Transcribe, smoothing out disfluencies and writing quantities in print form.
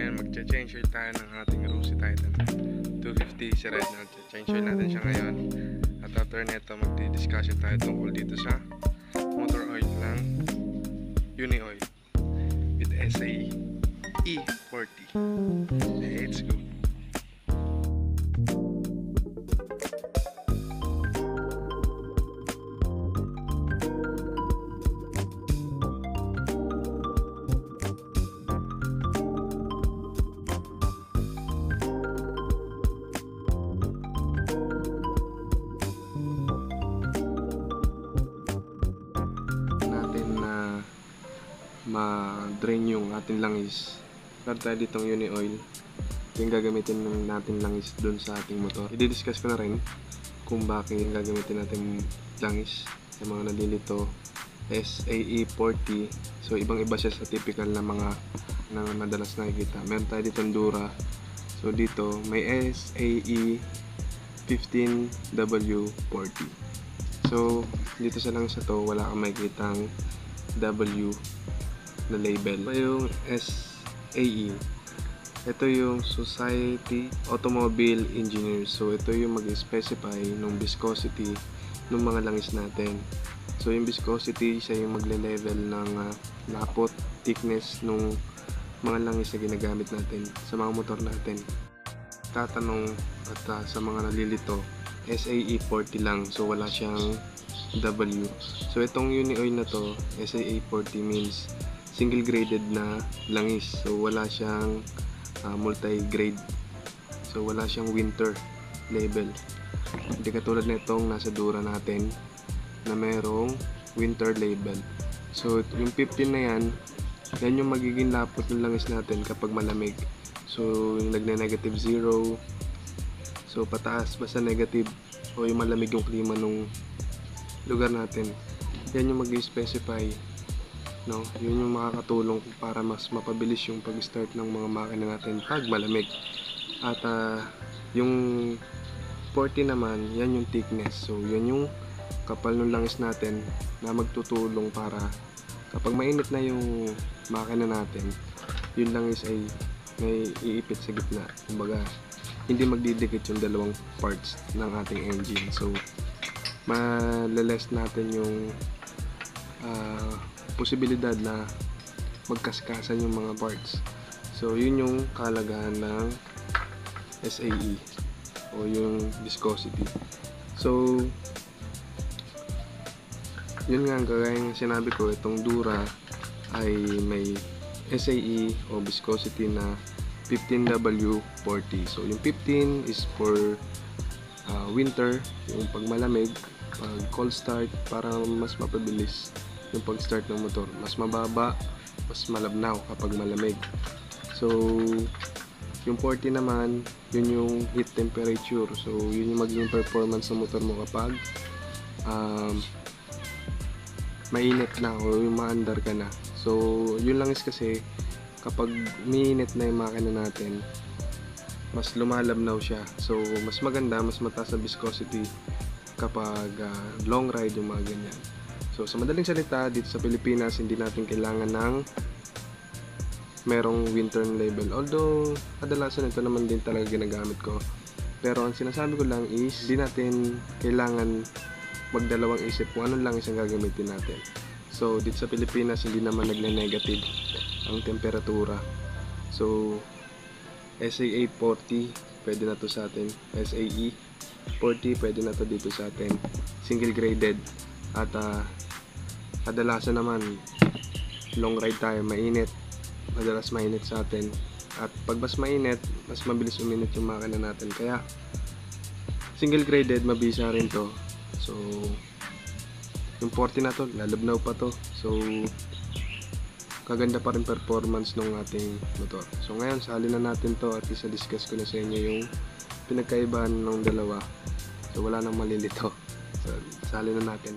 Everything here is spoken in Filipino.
ngayon magcha-change oil tayo ng ating Rosy Titan 250 si Red na. Change oil natin siya ngayon. At after neto magdi-discussion tayo tungkol dito sa motor oil ng Uni Oil with SAE E40. Let's go. Ma-drain yung ating langis. Meron tayo ditong Uni Oil. Yung gagamitin natin langis dun sa ating motor. I-discuss ko na rin kung bakit yung gagamitin natin langis sa mga nalilito SAE40. So ibang iba siya sa typical na mga na madalas nakikita. Meron tayo ditong Dura. So dito may SAE 15W40. So dito sa langis na to wala kang makikitang W na label. Ito yung SAE. Ito yung Society Automobile Engineers. So ito yung mag-specify ng viscosity ng mga langis natin. So yung viscosity siya yung magle-level ng lapot, thickness ng mga langis na ginagamit natin sa mga motor natin. Tatanong at sa mga nalilito, SAE 40 lang. So wala siyang W. So itong Uni Oil na to, SAE 40 means single graded na langis. So wala siyang multi-grade. So wala siyang winter label. Hindi katulad nitong nasa Dura natin na merong winter label. So yung 15 na yan yung magiging lapot ng langis natin kapag malamig. So yung nagne-negative 0, so pataas basta negative o yung malamig yung klima nung lugar natin, yan yung mag-specify, no? Yun yung makakatulong para mas mapabilis yung pag-start ng mga makina natin pag malamig. At yung 40 naman, yan yung thickness. So yan yung kapal ng langis natin na magtutulong para kapag mainit na yung makina natin, yung langis ay may iipit sa gitna. Kumbaga, hindi magdidikit yung dalawang parts ng ating engine. So maleless natin yung posibilidad na magkaskasan yung mga parts. So yun yung kalagahan ng SAE o yung viscosity. So yun nga, kagaya ng sinabi ko, itong Dura ay may SAE o viscosity na 15W40. So yung 15 is for winter, yung pag malamig, pag cold start, para mas mapabilis yung pag-start ng motor. Mas mababa, mas malabnaw kapag malamig. So yung 40 naman, yun yung heat temperature. So yun yung magiging performance ng motor mo kapag mainit na o yung maandar ka na. So yun lang is kasi kapag mainit na yung makina natin, mas lumalabnaw siya. So mas maganda, mas mataas ang viscosity kapag long ride yung mga ganyan. So sa madaling salita, dito sa Pilipinas hindi natin kailangan ng merong winter label. Although kadalasan ito naman din talaga ginagamit ko. Pero ang sinasabi ko lang is hindi natin kailangan magdalawang isip kung anong lang isang gagamitin natin. So dito sa Pilipinas hindi naman nagne-negative ang temperatura. So SAE 40 pwede na to sa atin. SAE 40 pwede na to dito sa atin. Single graded. At kadalasan naman long ride tayo, mainit. Madalas mainit sa atin. At pag mas mainit, mas mabilis uminit yung makina natin. Kaya single graded, mabisa rin to. So yung 40 na to, lalabnaw pa to. So kaganda pa rin performance ng ating motor. So ngayon, sali na natin to at isa-discuss ko na sa inyo yung pinagkaibahan ng dalawa. So wala nang malilito. So sali na natin.